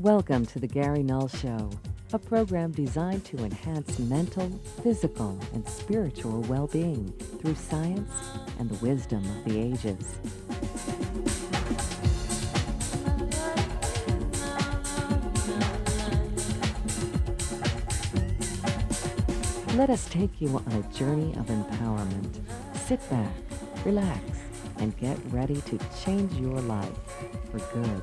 Welcome to the Gary Null Show, a program designed to enhance mental, physical, and spiritual well-being through science and the wisdom of the ages. Let us take you on a journey of empowerment. Sit back, relax, and get ready to change your life for good.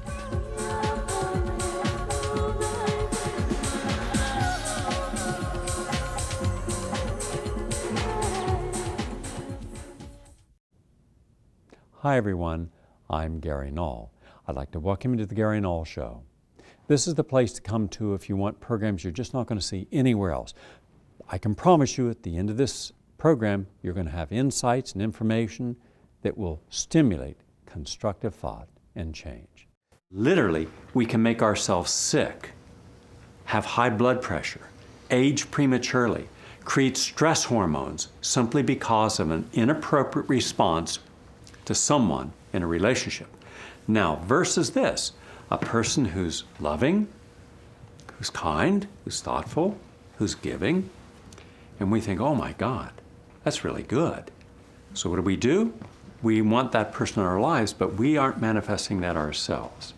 Hi everyone, I'm Gary Null. I'd like to welcome you to the Gary Null Show. This is the place to come to if you want programs you're just not going to see anywhere else. I can promise you at the end of this program, you're going to have insights and information that will stimulate constructive thought and change. Literally, we can make ourselves sick, have high blood pressure, age prematurely, create stress hormones simply because of an inappropriate response to someone in a relationship. Now, versus this, a person who's loving, who's kind, who's thoughtful, who's giving, and we think, oh my God, that's really good. So what do? We want that person in our lives, but we aren't manifesting that ourselves.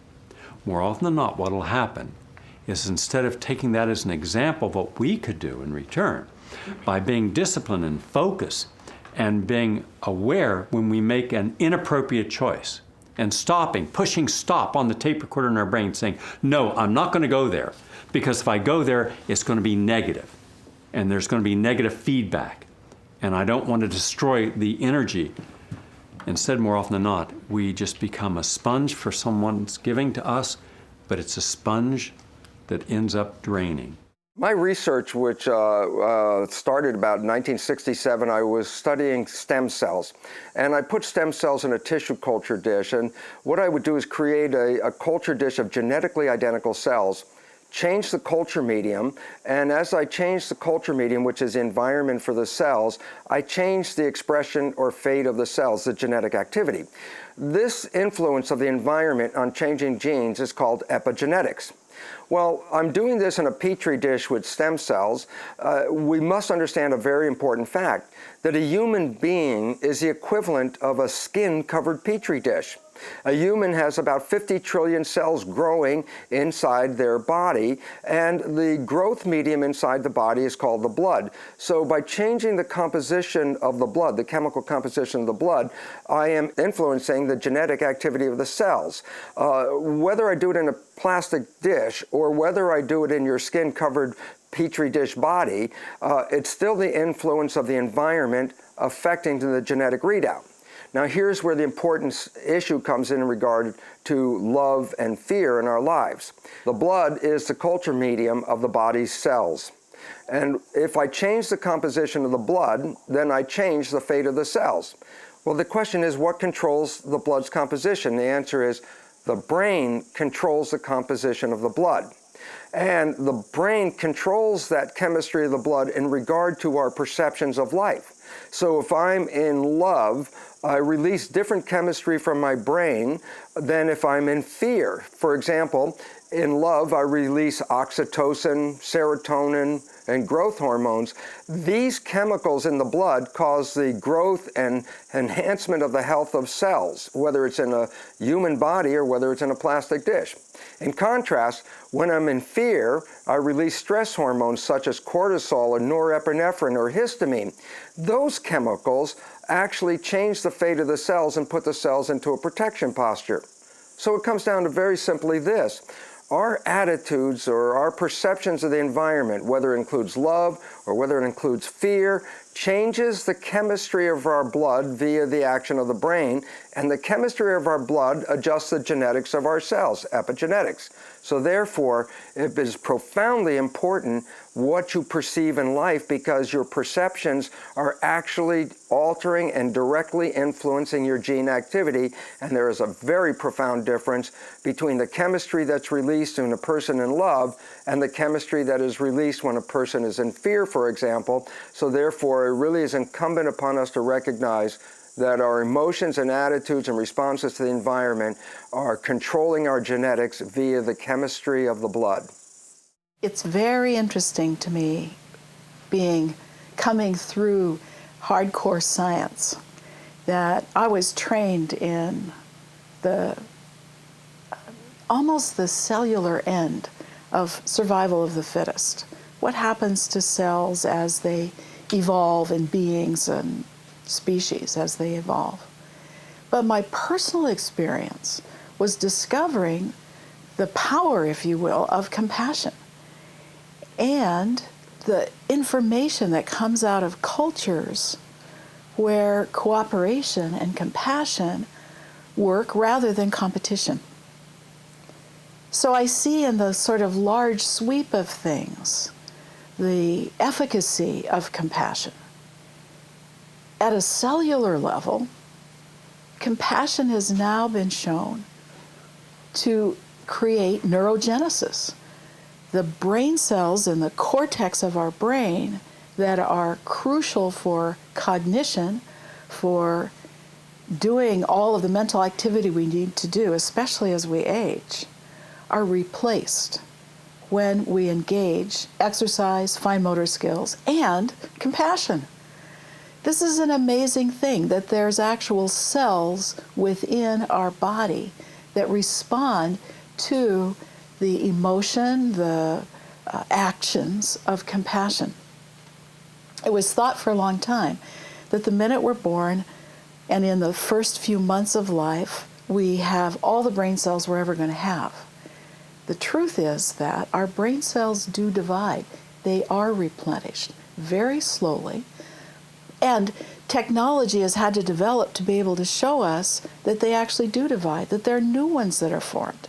More often than not, what will happen is instead of taking that as an example of what we could do in return, by being disciplined and focused, and being aware when we make an inappropriate choice and stopping, pushing stop on the tape recorder in our brain saying, no, I'm not going to go there because if I go there, it's going to be negative and there's going to be negative feedback and I don't want to destroy the energy. Instead, more often than not, we just become a sponge for someone's giving to us, but it's a sponge that ends up draining. My research, which started about 1967, I was studying stem cells. And I put stem cells in a tissue culture dish. And what I would do is create a culture dish of genetically identical cells, change the culture medium. And as I changed the culture medium, which is the environment for the cells, I changed the expression or fate of the cells, the genetic activity. This influence of the environment on changing genes is called epigenetics. Well, I'm doing this in a petri dish with stem cells. We must understand a very important fact, that a human being is the equivalent of a skin-covered petri dish. A human has about 50 trillion cells growing inside their body, and the growth medium inside the body is called the blood. So by changing the composition of the blood, the chemical composition of the blood, I am influencing the genetic activity of the cells. Whether I do it in a plastic dish or whether I do it in your skin-covered petri dish body, it's still the influence of the environment affecting the genetic readout. Now here's where the important issue comes in regard to love and fear in our lives. The blood is the culture medium of the body's cells. And if I change the composition of the blood, then I change the fate of the cells. Well, the question is, what controls the blood's composition? The answer is, the brain controls the composition of the blood. And the brain controls that chemistry of the blood in regard to our perceptions of life. So if I'm in love, I release different chemistry from my brain than if I'm in fear. For example, in love, I release oxytocin, serotonin, and growth hormones. These chemicals in the blood cause the growth and enhancement of the health of cells, whether it's in a human body or whether it's in a plastic dish. In contrast, when I'm in fear, I release stress hormones such as cortisol or norepinephrine or histamine. Those chemicals actually change the fate of the cells and put the cells into a protection posture. So it comes down to very simply this. Our attitudes or our perceptions of the environment, whether it includes love or whether it includes fear, changes the chemistry of our blood via the action of the brain, and the chemistry of our blood adjusts the genetics of our cells, epigenetics. So therefore, it is profoundly important what you perceive in life because your perceptions are actually altering and directly influencing your gene activity, and there is a very profound difference between the chemistry that's released when a person in love and the chemistry that is released when a person is in fear, for example. So therefore, it really is incumbent upon us to recognize that our emotions and attitudes and responses to the environment are controlling our genetics via the chemistry of the blood. It's very interesting to me coming through hardcore science that I was trained in almost the cellular end of survival of the fittest. What happens to cells as they evolve in beings and species as they evolve? But my personal experience was discovering the power, if you will, of compassion. And the information that comes out of cultures where cooperation and compassion work rather than competition. So I see in the sort of large sweep of things the efficacy of compassion. At a cellular level, compassion has now been shown to create neurogenesis. The brain cells in the cortex of our brain that are crucial for cognition, for doing all of the mental activity we need to do, especially as we age, are replaced when we engage exercise, fine motor skills, and compassion. This is an amazing thing that there's actual cells within our body that respond to the emotion, the actions of compassion. It was thought for a long time that the minute we're born and in the first few months of life, we have all the brain cells we're ever going to have. The truth is that our brain cells do divide. They are replenished very slowly. And technology has had to develop to be able to show us that they actually do divide, that there are new ones that are formed.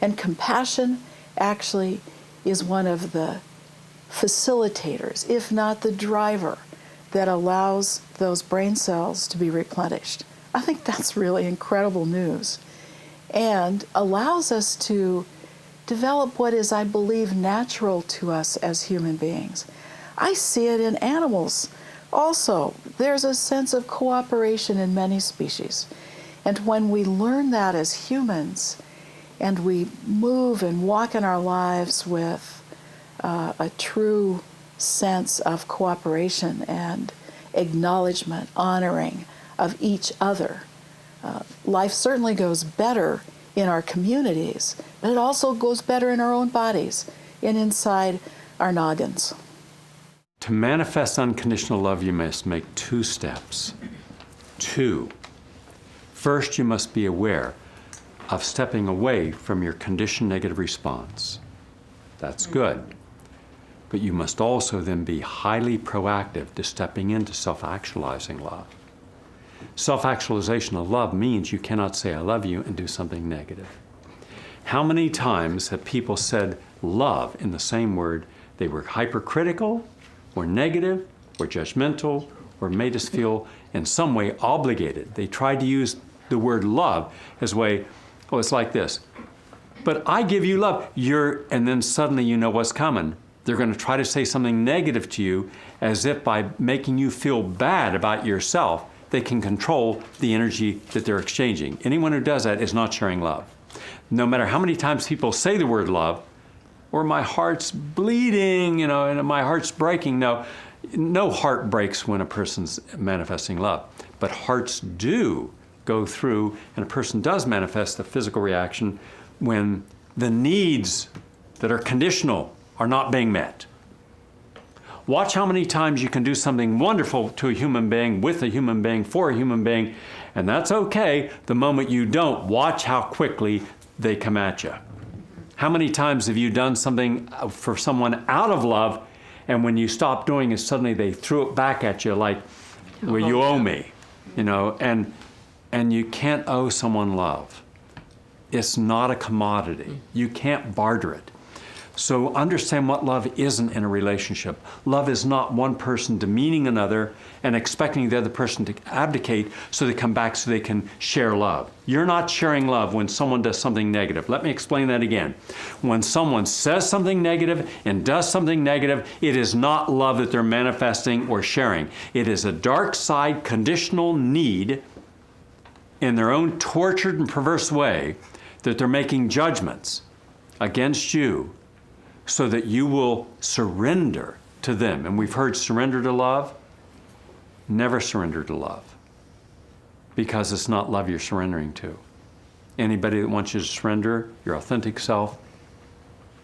And compassion actually is one of the facilitators, if not the driver, that allows those brain cells to be replenished. I think that's really incredible news and allows us to develop what is, I believe, natural to us as human beings. I see it in animals also. There's a sense of cooperation in many species. And when we learn that as humans and we move and walk in our lives with a true sense of cooperation and acknowledgement, honoring of each other, life certainly goes better in our communities, but it also goes better in our own bodies and inside our noggins. To manifest unconditional love, you must make 2 steps. 2. First, you must be aware of stepping away from your conditioned negative response. That's good. But you must also then be highly proactive to stepping into self-actualizing love. Self-actualization of love means you cannot say I love you and do something negative. How many times have people said love in the same word? They were hypercritical, or negative, or judgmental, or made us feel in some way obligated. They tried to use the word love as a way, oh, it's like this. But I give you love, and then suddenly you know what's coming. They're going to try to say something negative to you as if by making you feel bad about yourself, they can control the energy that they're exchanging. Anyone who does that is not sharing love. No matter how many times people say the word love, or my heart's bleeding, and my heart's breaking. No heart breaks when a person's manifesting love, but hearts do go through, and a person does manifest a physical reaction when the needs that are conditional are not being met. Watch how many times you can do something wonderful to a human being, with a human being, for a human being, and that's okay. The moment you don't, watch how quickly they come at you. How many times have you done something for someone out of love, and when you stop doing it, suddenly they threw it back at you like, well, you owe me, and you can't owe someone love. It's not a commodity. You can't barter it. So understand what love isn't in a relationship. Love is not one person demeaning another and expecting the other person to abdicate so they come back so they can share love. You're not sharing love when someone does something negative. Let me explain that again. When someone says something negative and does something negative, it is not love that they're manifesting or sharing. It is a dark side conditional need in their own tortured and perverse way that they're making judgments against you so that you will surrender to them. And we've heard surrender to love. Never surrender to love, because it's not love you're surrendering to. Anybody that wants you to surrender your authentic self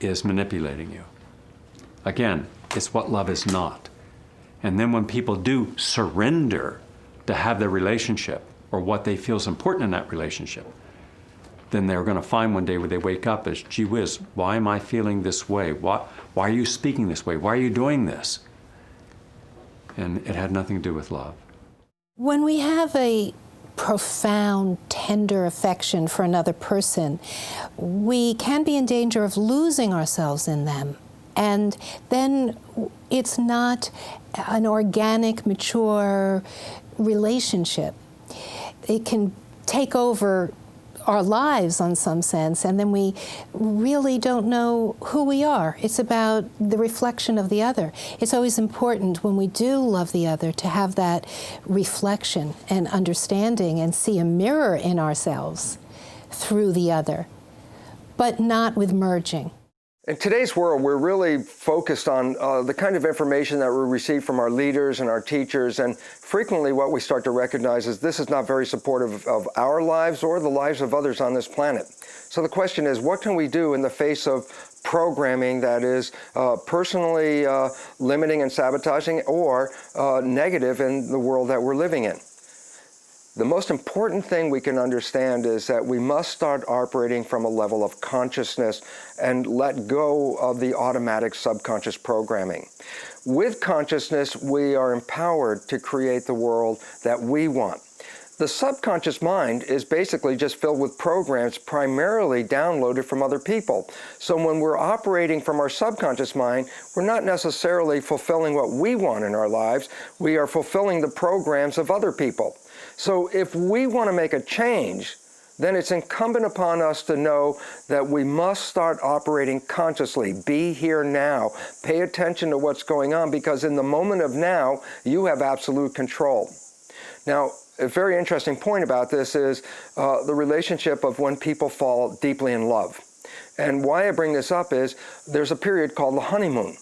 is manipulating you. Again, it's what love is not. And then when people do surrender to have their relationship or what they feel is important in that relationship, then they're going to find one day where they wake up as, gee whiz, why am I feeling this way? Why are you speaking this way? Why are you doing this? And it had nothing to do with love. When we have a profound, tender affection for another person, we can be in danger of losing ourselves in them. And then it's not an organic, mature relationship. It can take over our lives in some sense, and then we really don't know who we are. It's about the reflection of the other. It's always important when we do love the other to have that reflection and understanding and see a mirror in ourselves through the other, but not with merging. In today's world, we're really focused on the kind of information that we receive from our leaders and our teachers, and frequently what we start to recognize is this is not very supportive of our lives or the lives of others on this planet. So the question is, what can we do in the face of programming that is personally limiting and sabotaging or negative in the world that we're living in? The most important thing we can understand is that we must start operating from a level of consciousness and let go of the automatic subconscious programming. With consciousness, we are empowered to create the world that we want. The subconscious mind is basically just filled with programs primarily downloaded from other people. So when we're operating from our subconscious mind, we're not necessarily fulfilling what we want in our lives. We are fulfilling the programs of other people. So if we want to make a change, then it's incumbent upon us to know that we must start operating consciously. Be here now. Pay attention to what's going on, because in the moment of now, you have absolute control. Now, a very interesting point about this is the relationship of when people fall deeply in love. And why I bring this up is there's a period called the honeymoon.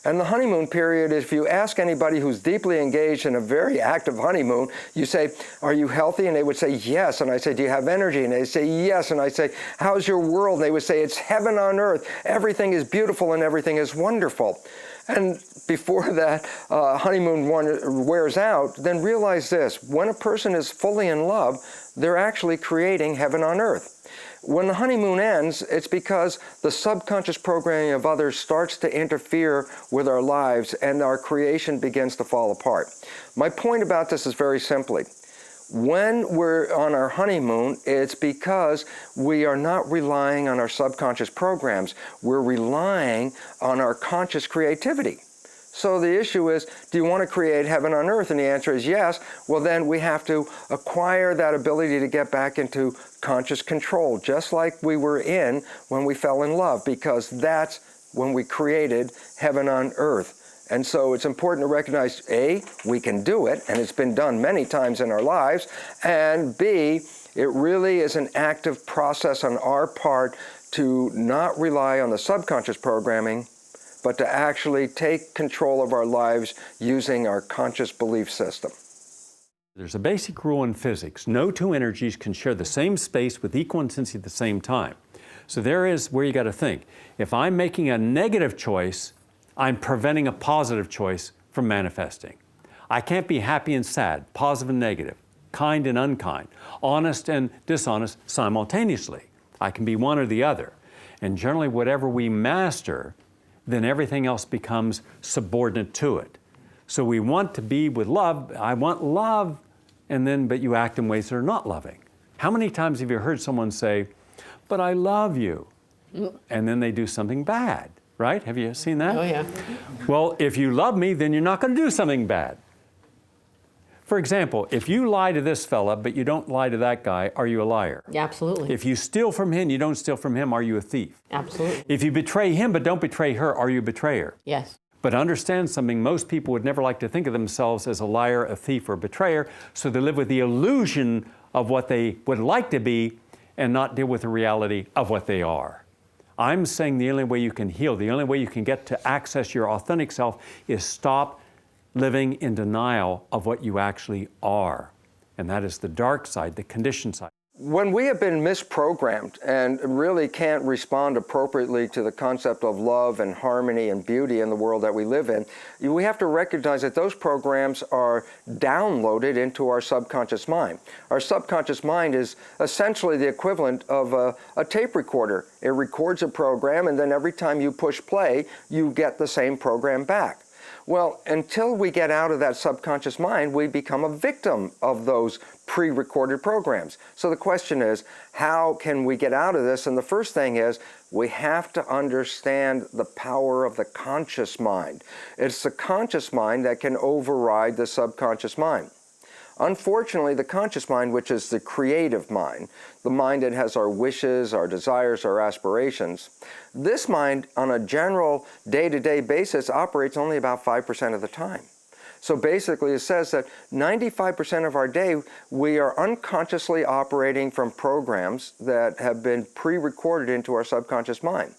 And the honeymoon period, if you ask anybody who's deeply engaged in a very active honeymoon, you say, are you healthy? And they would say, yes. And I say, do you have energy? And they say, yes. And I say, how's your world? And they would say, it's heaven on earth. Everything is beautiful and everything is wonderful. And before that honeymoon wears out, then realize this. When a person is fully in love, they're actually creating heaven on earth. When the honeymoon ends, it's because the subconscious programming of others starts to interfere with our lives and our creation begins to fall apart. My point about this is very simply, when we're on our honeymoon, it's because we are not relying on our subconscious programs. We're relying on our conscious creativity. So the issue is, do you want to create heaven on earth? And the answer is yes. Well, then we have to acquire that ability to get back into conscious control, just like we were in when we fell in love, because that's when we created heaven on earth. And so it's important to recognize, A, we can do it, and it's been done many times in our lives, and B, it really is an active process on our part to not rely on the subconscious programming, but to actually take control of our lives using our conscious belief system. There's a basic rule in physics. No two energies can share the same space with equal intensity at the same time. So there is where you got to think. If I'm making a negative choice, I'm preventing a positive choice from manifesting. I can't be happy and sad, positive and negative, kind and unkind, honest and dishonest simultaneously. I can be one or the other. And generally, whatever we master, then everything else becomes subordinate to it. So we want to be with love. I want love, but you act in ways that are not loving. How many times have you heard someone say, but I love you, and then they do something bad? right? Have you seen that? Oh, yeah. Well, if you love me, then you're not going to do something bad. For example, if you lie to this fella, but you don't lie to that guy, are you a liar? Yeah, absolutely. If you steal from him, you don't steal from him, are you a thief? Absolutely. If you betray him, but don't betray her, are you a betrayer? Yes. But understand something, most people would never like to think of themselves as a liar, a thief, or a betrayer, so they live with the illusion of what they would like to be and not deal with the reality of what they are. I'm saying the only way you can heal, the only way you can get to access your authentic self is stop living in denial of what you actually are. And that is the dark side, the conditioned side. When we have been misprogrammed and really can't respond appropriately to the concept of love and harmony and beauty in the world that we live in, we have to recognize that those programs are downloaded into our subconscious mind. Our subconscious mind is essentially the equivalent of a tape recorder. It records a program, and then every time you push play, you get the same program back. Well, until we get out of that subconscious mind, we become a victim of those pre-recorded programs. So the question is, how can we get out of this? And the first thing is, we have to understand the power of the conscious mind. It's the conscious mind that can override the subconscious mind. Unfortunately, the conscious mind, which is the creative mind, the mind that has our wishes, our desires, our aspirations, this mind on a general day-to-day basis operates only about 5% of the time. So basically it says that 95% of our day we are unconsciously operating from programs that have been pre-recorded into our subconscious mind.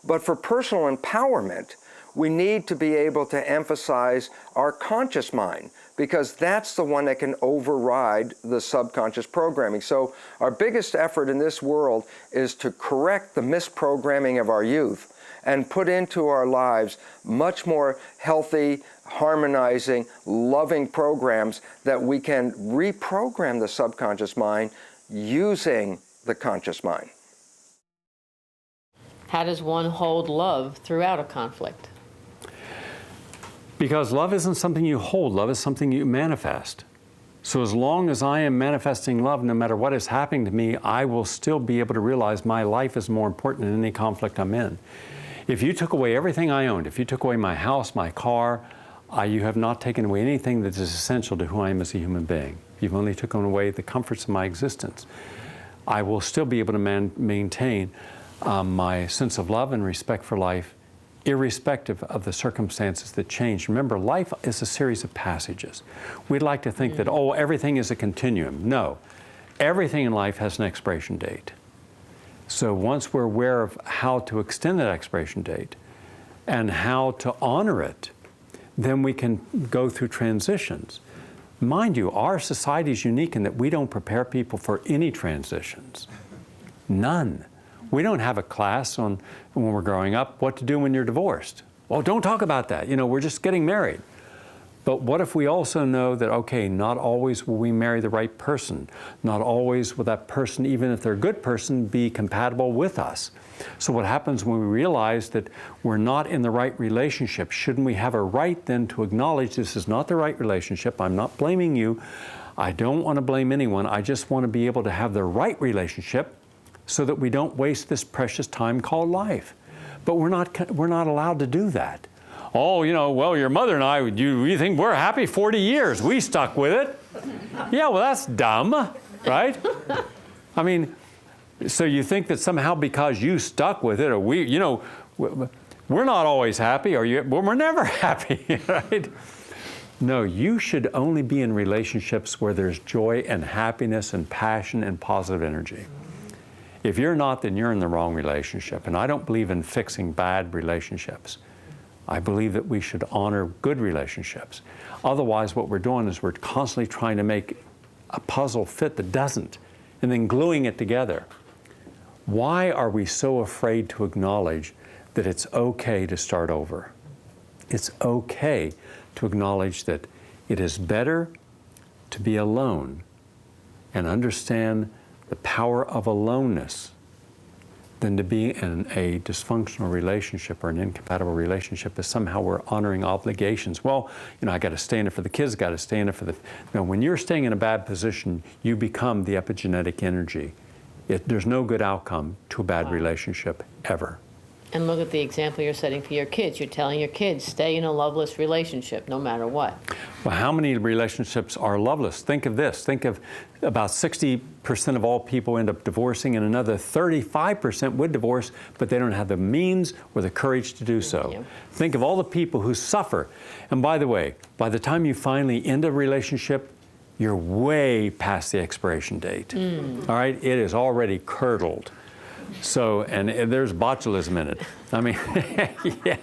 But for personal empowerment, we need to be able to emphasize our conscious mind, because that's the one that can override the subconscious programming. So our biggest effort in this world is to correct the misprogramming of our youth and put into our lives much more healthy, harmonizing, loving programs that we can reprogram the subconscious mind using the conscious mind. How does one hold love throughout a conflict? Because love isn't something you hold, love is something you manifest. So as long as I am manifesting love, no matter what is happening to me, I will still be able to realize my life is more important than any conflict I'm in. If you took away everything I owned, if you took away my house, my car, you have not taken away anything that is essential to who I am as a human being. You've only taken away the comforts of my existence. I will still be able to maintain my sense of love and respect for life, irrespective of the circumstances that change. Remember, life is a series of passages. We'd like to think that, oh, everything is a continuum. No, everything in life has an expiration date. So once we're aware of how to extend that expiration date and how to honor it, then we can go through transitions. Mind you, our society is unique in that we don't prepare people for any transitions. None. We don't have a class on, when we're growing up, what to do when you're divorced. Well, don't talk about that. You know, we're just getting married. But what if we also know that, okay, not always will we marry the right person. Not always will that person, even if they're a good person, be compatible with us. So what happens when we realize that we're not in the right relationship? Shouldn't we have a right then to acknowledge this is not the right relationship? I'm not blaming you. I don't want to blame anyone. I just want to be able to have the right relationship so that we don't waste this precious time called life. But we're not allowed to do that. Oh, you know, well, your mother and I, you think we're happy 40 years. We stuck with it. Yeah, well, that's dumb, right? I mean, so you think that somehow because you stuck with it, or we, you know, we're not always happy, or well, we're never happy, right? No, you should only be in relationships where there's joy and happiness and passion and positive energy. If you're not, then you're in the wrong relationship. And I don't believe in fixing bad relationships. I believe that we should honor good relationships. Otherwise, what we're doing is we're constantly trying to make a puzzle fit that doesn't, and then gluing it together. Why are we so afraid to acknowledge that it's okay to start over? It's okay to acknowledge that it is better to be alone and understand the power of aloneness than to be in a dysfunctional relationship or an incompatible relationship as somehow we're honoring obligations. Well, you know, I got to stay in it for the kids, got to stay in it for the... No, when you're staying in a bad position, you become the epigenetic energy. There's no good outcome to a bad relationship, ever. And look at the example you're setting for your kids. You're telling your kids, stay in a loveless relationship no matter what. Well, how many relationships are loveless? Think of this. Think of about 60% of all people end up divorcing, and another 35% would divorce, but they don't have the means or the courage to do so. Think of all the people who suffer. And by the way, by the time you finally end a relationship, you're way past the expiration date. All right? It is already curdled. So, and there's botulism in it. I mean, yeah.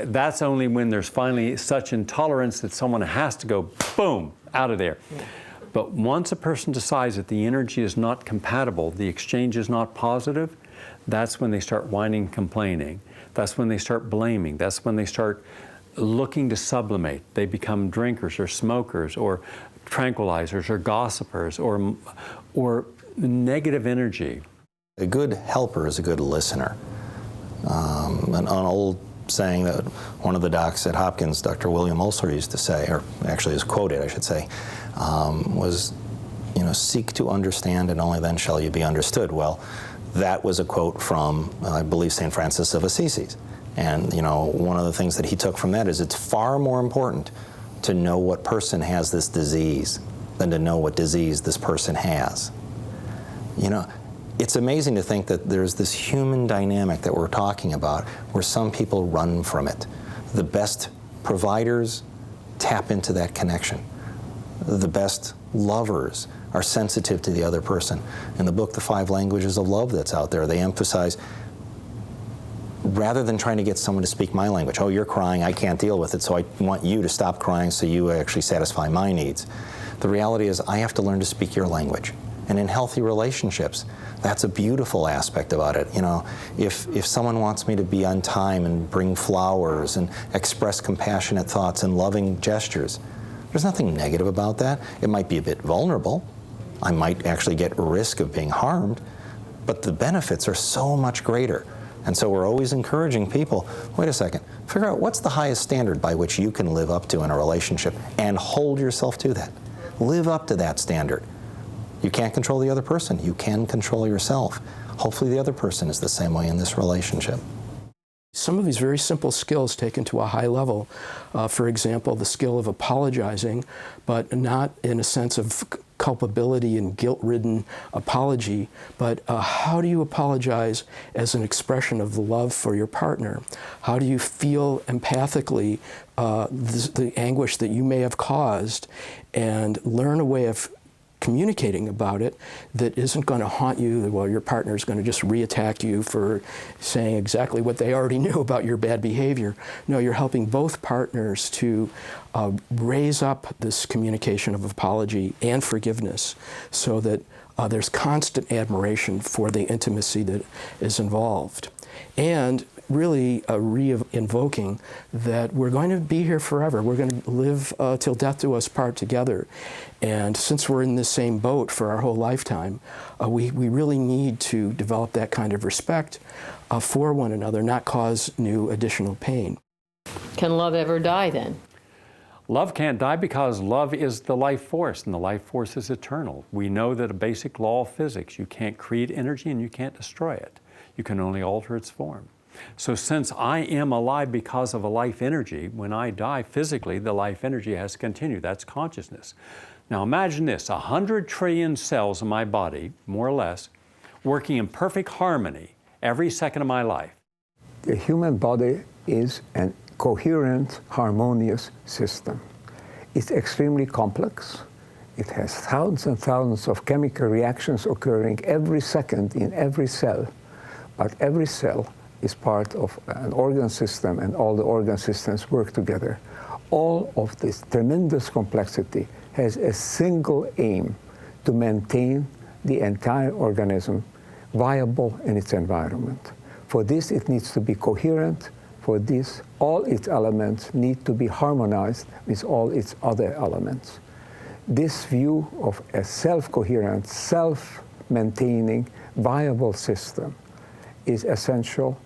That's only when there's finally such intolerance that someone has to go, boom, out of there. Yeah. But once a person decides that the energy is not compatible, the exchange is not positive, that's when they start whining, complaining. That's when they start blaming. That's when they start looking to sublimate. They become drinkers or smokers or tranquilizers or gossipers or negative energy. A good helper is a good listener. An old saying that one of the docs at Hopkins, Dr. William Ulster, used to say, or actually is quoted, I should say, was, seek to understand and only then shall you be understood. Well, that was a quote from, I believe, St. Francis of Assisi. And, one of the things that he took from that is it's far more important to know what person has this disease than to know what disease this person has. It's amazing to think that there's this human dynamic that we're talking about where some people run from it. The best providers tap into that connection. The best lovers are sensitive to the other person. In the book, The 5 Languages of Love that's out there, they emphasize, rather than trying to get someone to speak my language, oh, you're crying, I can't deal with it, so I want you to stop crying so you actually satisfy my needs. The reality is I have to learn to speak your language. And in healthy relationships, that's a beautiful aspect about it. If someone wants me to be on time and bring flowers and express compassionate thoughts and loving gestures, there's nothing negative about that. It might be a bit vulnerable. I might actually get a risk of being harmed, but the benefits are so much greater. And so we're always encouraging people, wait a second, figure out what's the highest standard by which you can live up to in a relationship and hold yourself to that. Live up to that standard. You can't control the other person. You can control yourself. Hopefully the other person is the same way in this relationship. Some of these very simple skills taken to a high level, for example, the skill of apologizing, but not in a sense of culpability and guilt-ridden apology, but how do you apologize as an expression of the love for your partner? How do you feel empathically the anguish that you may have caused and learn a way of communicating about it that isn't going to haunt you, well, your partner is going to just reattack you for saying exactly what they already knew about your bad behavior. No, you're helping both partners to raise up this communication of apology and forgiveness so that there's constant admiration for the intimacy that is involved. And really re-invoking that we're going to be here forever. We're going to live till death do us part together. And since we're in the same boat for our whole lifetime, we really need to develop that kind of respect for one another, not cause new additional pain. Can love ever die then? Love can't die because love is the life force, and the life force is eternal. We know that a basic law of physics, you can't create energy and you can't destroy it. You can only alter its form. So since I am alive because of a life energy, when I die physically, the life energy has to continue. That's consciousness. Now imagine this, 100 trillion cells in my body, more or less, working in perfect harmony every second of my life. The human body is a coherent, harmonious system. It's extremely complex. It has thousands and thousands of chemical reactions occurring every second in every cell. But every cell is part of an organ system, and all the organ systems work together. All of this tremendous complexity has a single aim: to maintain the entire organism viable in its environment. For this, it needs to be coherent. For this, all its elements need to be harmonized with all its other elements. This view of a self-coherent, self-maintaining, viable system is essential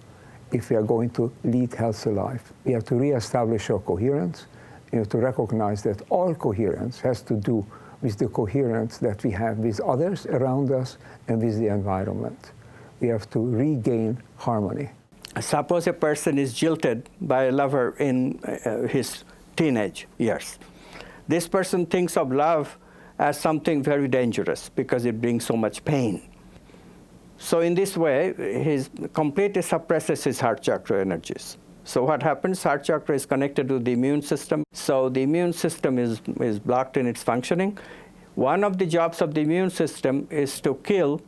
if we are going to lead healthy life. We have to reestablish our coherence. We have to recognize that all coherence has to do with the coherence that we have with others around us and with the environment. we have to regain harmony. Suppose a person is jilted by a lover in his teenage years. This person thinks of love as something very dangerous because it brings so much pain. So in this way, he completely suppresses his heart chakra energies. So what happens? Heart chakra is connected to the immune system. So the immune system is blocked in its functioning. One of the jobs of the immune system is to kill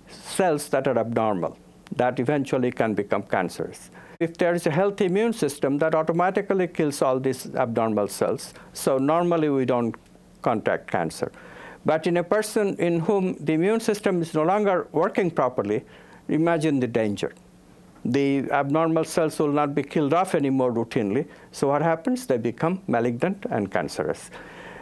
cells that are abnormal, that eventually can become cancerous. If there is a healthy immune system, that automatically kills all these abnormal cells. So normally we don't contract cancer. But in a person in whom the immune system is no longer working properly, imagine the danger. The abnormal cells will not be killed off anymore routinely. So what happens? They become malignant and cancerous.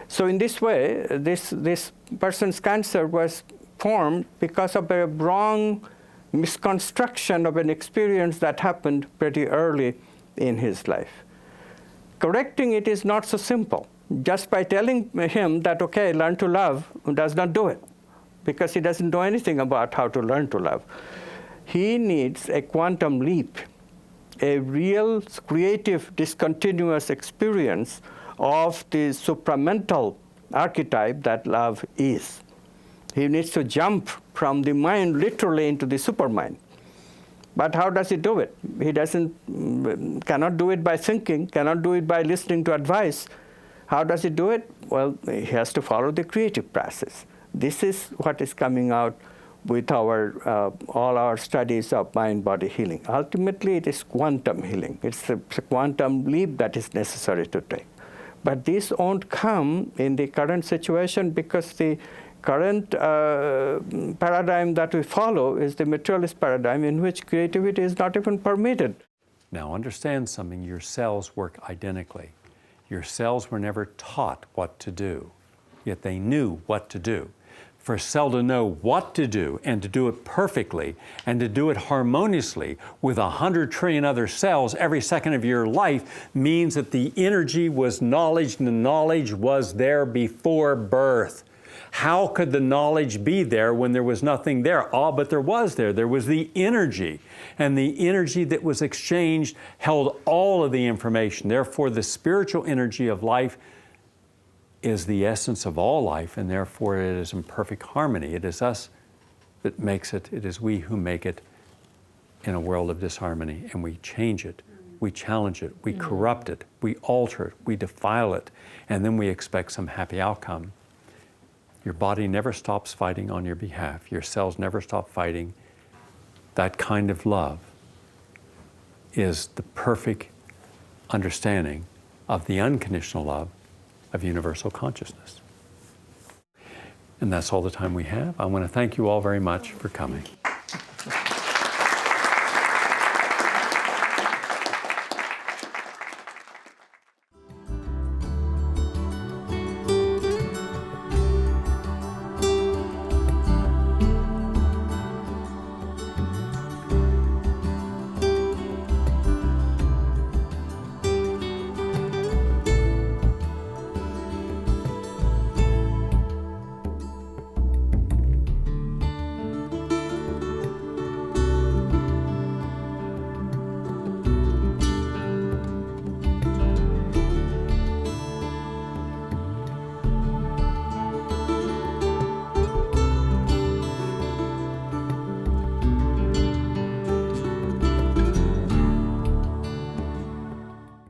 So in this way, this person's cancer was formed because of a wrong misconstruction of an experience that happened pretty early in his life. Correcting it is not so simple. Just by telling him that, okay, learn to love, does not do it, because he doesn't know anything about how to learn to love. He needs a quantum leap, a real creative discontinuous experience of the supramental archetype that love is. He needs to jump from the mind literally into the supermind. But how does he do it? He cannot do it by thinking, cannot do it by listening to advice. How does he do it? Well, he has to follow the creative process. This is what is coming out with all our studies of mind-body healing. Ultimately, it is quantum healing. It's a quantum leap that is necessary to take. But this won't come in the current situation because the current paradigm that we follow is the materialist paradigm in which creativity is not even permitted. Now understand something, your cells work identically. Your cells were never taught what to do, yet they knew what to do. For a cell to know what to do and to do it perfectly and to do it harmoniously with 100 trillion other cells every second of your life means that the energy was knowledge and the knowledge was there before birth. How could the knowledge be there when there was nothing there? Oh, but there was there. There was the energy. And the energy that was exchanged held all of the information. Therefore, the spiritual energy of life is the essence of all life, and therefore it is in perfect harmony. It is us that makes it. It is we who make it in a world of disharmony, and we change it. We challenge it. We corrupt it. We alter it. We defile it. And then we expect some happy outcome. Your body never stops fighting on your behalf. Your cells never stop fighting. That kind of love is the perfect understanding of the unconditional love of universal consciousness. And that's all the time we have. I want to thank you all very much for coming.